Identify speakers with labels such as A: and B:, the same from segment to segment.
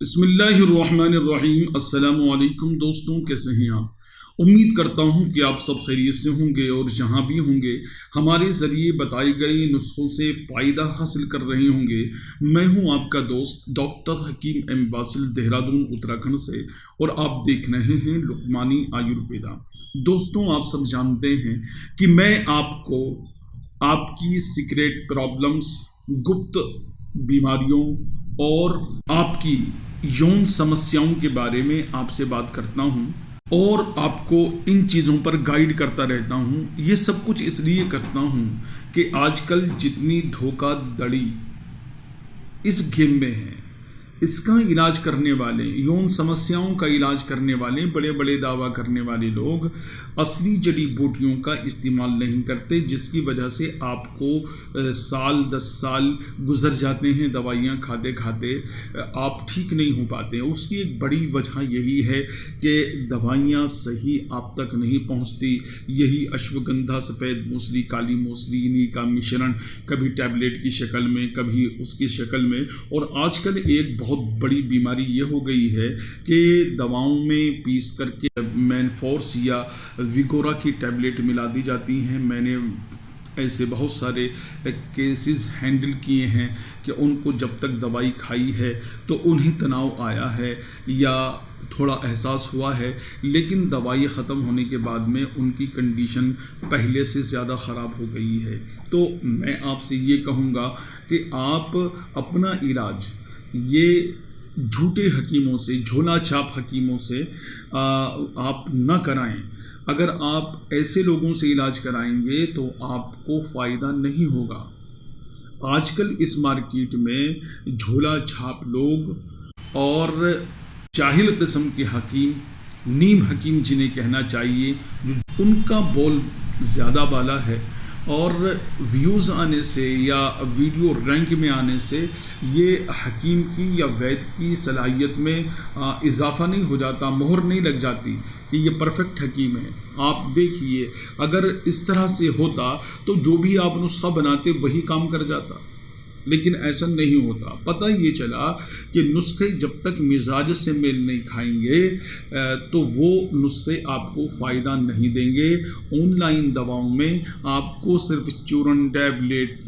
A: बिस्मिल्लाहिर्रहमानिर्रहीम। अस्सलामु अलैकुम दोस्तों, कैसे हैं आप? उम्मीद करता हूं कि आप सब खैरियत से होंगे और जहां भी होंगे हमारे ज़रिए बताए गए नुस्खों से फ़ायदा हासिल कर रहे होंगे। मैं हूं आपका दोस्त डॉक्टर हकीम एम वासिल, देहरादून उत्तराखंड से, और आप देख रहे हैं लुकमानी आयुर्वेदा। दोस्तों, आप सब जानते हैं कि मैं आपको आपकी सीक्रेट प्रॉब्लम्स, गुप्त बीमारियों और आपकी यौन समस्याओं के बारे में आपसे बात करता हूं और आपको इन चीज़ों पर गाइड करता रहता हूं। ये सब कुछ इसलिए करता हूं कि आजकल जितनी धोखाधड़ी इस गेम में है, इसका इलाज करने वाले, यौन समस्याओं का इलाज करने वाले, बड़े बड़े दावा करने वाले लोग असली जड़ी बूटियों का इस्तेमाल नहीं करते, जिसकी वजह से आपको साल 10 साल गुजर जाते हैं दवाइयाँ खाते खाते, आप ठीक नहीं हो पाते। उसकी एक बड़ी वजह यही है कि दवाइयाँ सही आप तक नहीं पहुँचती। यही अश्वगंधा, सफ़ेद मूसली, काली मूसली, इन्हीं का मिश्रण, कभी टैबलेट की शक्ल में, कभी उसकी शक्ल में। और आजकल एक बहुत बड़ी बीमारी ये हो गई है कि दवाओं में पीस करके मैनफोर्स या विगोरा की टैबलेट मिला दी जाती हैं। मैंने ऐसे बहुत सारे केसेस हैंडल किए हैं कि उनको जब तक दवाई खाई है तो उन्हें तनाव आया है या थोड़ा एहसास हुआ है, लेकिन दवाई ख़त्म होने के बाद में उनकी कंडीशन पहले से ज़्यादा ख़राब हो गई है। तो मैं आपसे ये कहूँगा कि आप अपना इलाज ये झूठे हकीमों से, झोला छाप हकीमों से आप न कराएं। अगर आप ऐसे लोगों से इलाज कराएंगे तो आपको फ़ायदा नहीं होगा। आजकल इस मार्केट में झोला छाप लोग और जाहिल किस्म के हकीम, नीम हकीम जिन्हें कहना चाहिए, जो उनका बोल ज़्यादा वाला है और व्यूज़ आने से या वीडियो रैंक में आने से ये हकीम की या वैद्य की सलाहियत में इजाफ़ा नहीं हो जाता, मोहर नहीं लग जाती कि ये परफेक्ट हकीम है। आप देखिए, अगर इस तरह से होता तो जो भी आप नुस्खा बनाते वही काम कर जाता, लेकिन ऐसा नहीं होता। पता ये चला कि नुस्खे जब तक मिजाज से मेल नहीं खाएंगे तो वो नुस्खे आपको फ़ायदा नहीं देंगे। ऑनलाइन दवाओं में आपको सिर्फ चूरन, टैबलेट,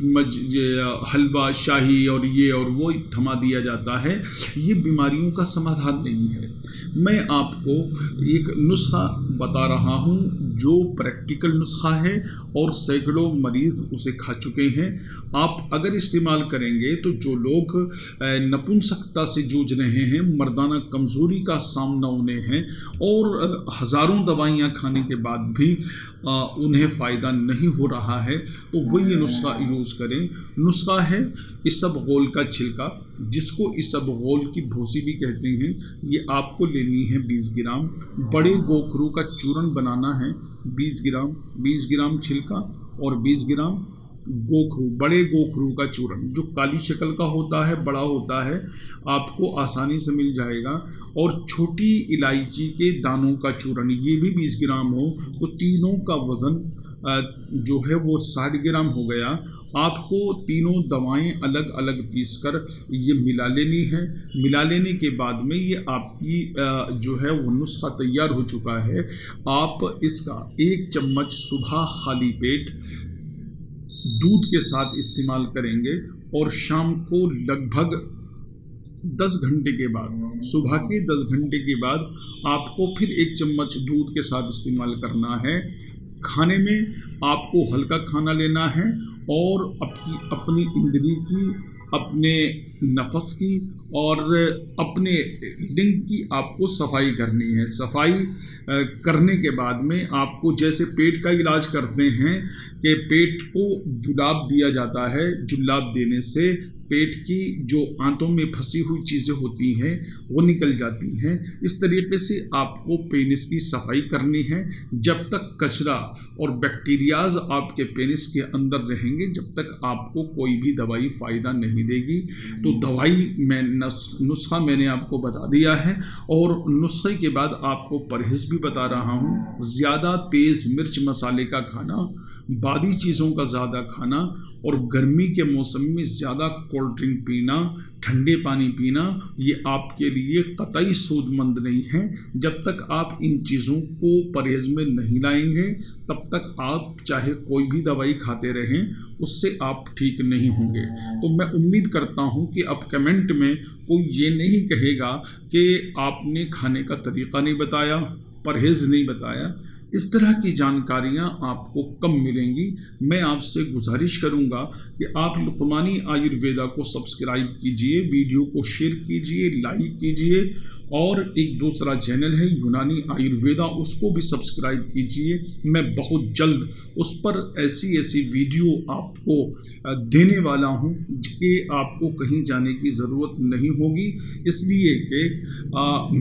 A: हलवा, शाही और ये और वो थमा दिया जाता है। ये बीमारियों का समाधान नहीं है। मैं आपको एक नुस्खा बता रहा हूँ जो प्रैक्टिकल नुस्खा है और सैकड़ों मरीज़ उसे खा चुके हैं। आप अगर इस्तेमाल करेंगे तो जो लोग नपुंसकता से जूझ रहे हैं, मर्दाना कमज़ोरी का सामना उन्हें है और हज़ारों दवाइयाँ खाने के बाद भी उन्हें फ़ायदा नहीं हो रहा है, तो वो ये नुस्खा यूज़ करें। नुस्खा है इसबगोल का छिलका, जिसको इसबगोल की भूसी भी कहते हैं। ये आपको लेनी है 20 ग्राम। बड़े गोखरू का चूरन बनाना है 20 ग्राम, 20 ग्राम छिलका और 20 ग्राम गोखरू, बड़े गोखरू का चूरन जो काली शक्ल का होता है, बड़ा होता है, आपको आसानी से मिल जाएगा। और छोटी इलायची के दानों का चूरन, ये भी 20 ग्राम हो तो तीनों का वज़न जो है वो 60 ग्राम हो गया। आपको तीनों दवाएं अलग अलग पीस कर ये मिला लेनी है। मिला लेने के बाद में ये आपकी जो है वो नुस्खा तैयार हो चुका है। आप इसका 1 चम्मच सुबह खाली पेट दूध के साथ इस्तेमाल करेंगे और शाम को लगभग 10 घंटे के बाद, सुबह के 10 घंटे के बाद आपको फिर 1 चम्मच दूध के साथ इस्तेमाल करना है। खाने में आपको हल्का खाना लेना है और अपनी इंद्री की, अपने नफस की और अपने लिंग की आपको सफाई करनी है। सफाई करने के बाद में आपको, जैसे पेट का इलाज करते हैं कि पेट को जुलाब दिया जाता है, जुलाब देने से पेट की जो आंतों में फंसी हुई चीज़ें होती हैं वो निकल जाती हैं। इस तरीके से आपको पेनिस की सफाई करनी है। जब तक कचरा और बैक्टीरियाज आपके पेनिस के अंदर रहेंगे, जब तक आपको कोई भी दवाई फ़ायदा नहीं देगी। तो दवाई में नुस्खा मैंने आपको बता दिया है और नुस्खे के बाद आपको परहेज़ भी बता रहा हूँ। ज़्यादा तेज़ मिर्च मसाले का खाना, बादी चीज़ों का ज़्यादा खाना और गर्मी के मौसम में ज़्यादा कोल्ड ड्रिंक पीना, ठंडे पानी पीना ये आपके लिए कतई सूदमंद नहीं है। जब तक आप इन चीज़ों को परहेज में नहीं लाएंगे तब तक आप चाहे कोई भी दवाई खाते रहें, उससे आप ठीक नहीं होंगे। तो मैं उम्मीद करता हूं कि अब कमेंट में कोई ये नहीं कहेगा कि आपने खाने का तरीक़ा नहीं बताया, परहेज़ नहीं बताया। इस तरह की जानकारियां आपको कम मिलेंगी। मैं आपसे गुजारिश करूंगा कि आप लुकमानी आयुर्वेदा को सब्सक्राइब कीजिए, वीडियो को शेयर कीजिए, लाइक कीजिए, और एक दूसरा चैनल है यूनानी आयुर्वेदा, उसको भी सब्सक्राइब कीजिए। मैं बहुत जल्द उस पर ऐसी वीडियो आपको देने वाला हूं कि आपको कहीं जाने की ज़रूरत नहीं होगी, इसलिए कि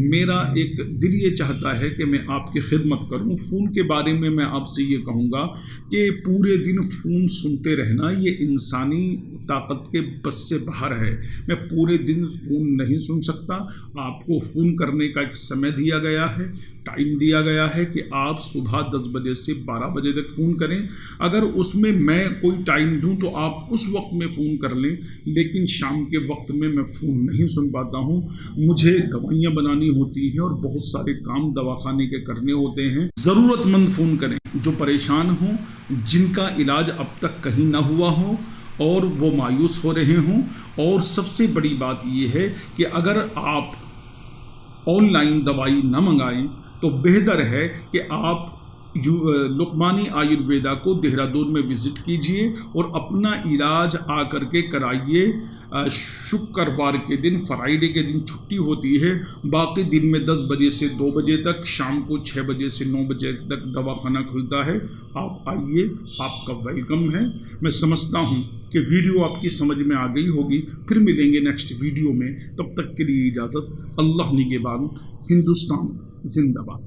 A: मेरा एक दिल ये चाहता है कि मैं आपकी खिदमत करूं। फ़ोन के बारे में मैं आपसे ये कहूँगा कि पूरे दिन फ़ोन सुनते रहना ये इंसानी ताकत के बस से बाहर है। मैं पूरे दिन फ़ोन नहीं सुन सकता। आपको फ़ोन करने का एक समय दिया गया है, टाइम दिया गया है कि आप सुबह 10 बजे से 12 बजे तक फ़ोन करें। अगर उसमें मैं कोई टाइम दूं तो आप उस वक्त में फ़ोन कर लें, लेकिन शाम के वक्त में मैं फ़ोन नहीं सुन पाता हूं। मुझे दवाइयां बनानी होती हैं और बहुत सारे काम दवाखाने के करने होते हैं। ज़रूरतमंद फ़ोन करें जो परेशान हों, जिनका इलाज अब तक कहीं ना हुआ हो और वो मायूस हो रहे हों। और सबसे बड़ी बात यह है कि अगर आप ऑनलाइन दवाई न मंगाएं तो बेहतर है कि आप लुकमानी आयुर्वेदा को देहरादून में विज़िट कीजिए और अपना इलाज आकर के कराइए। शुक्रवार के दिन, फ्राइडे के दिन छुट्टी होती है, बाकी दिन में 10 बजे से 2 बजे तक, शाम को 6 बजे से 9 बजे तक दवाखाना खुलता है। आप आइए, आपका वेलकम है। मैं समझता हूँ कि वीडियो आपकी समझ में आ गई होगी। फिर मिलेंगे नेक्स्ट वीडियो में, तब तक के लिए इजाज़त। अल्लाह निगहबान। हिंदुस्तान जिंदाबाद।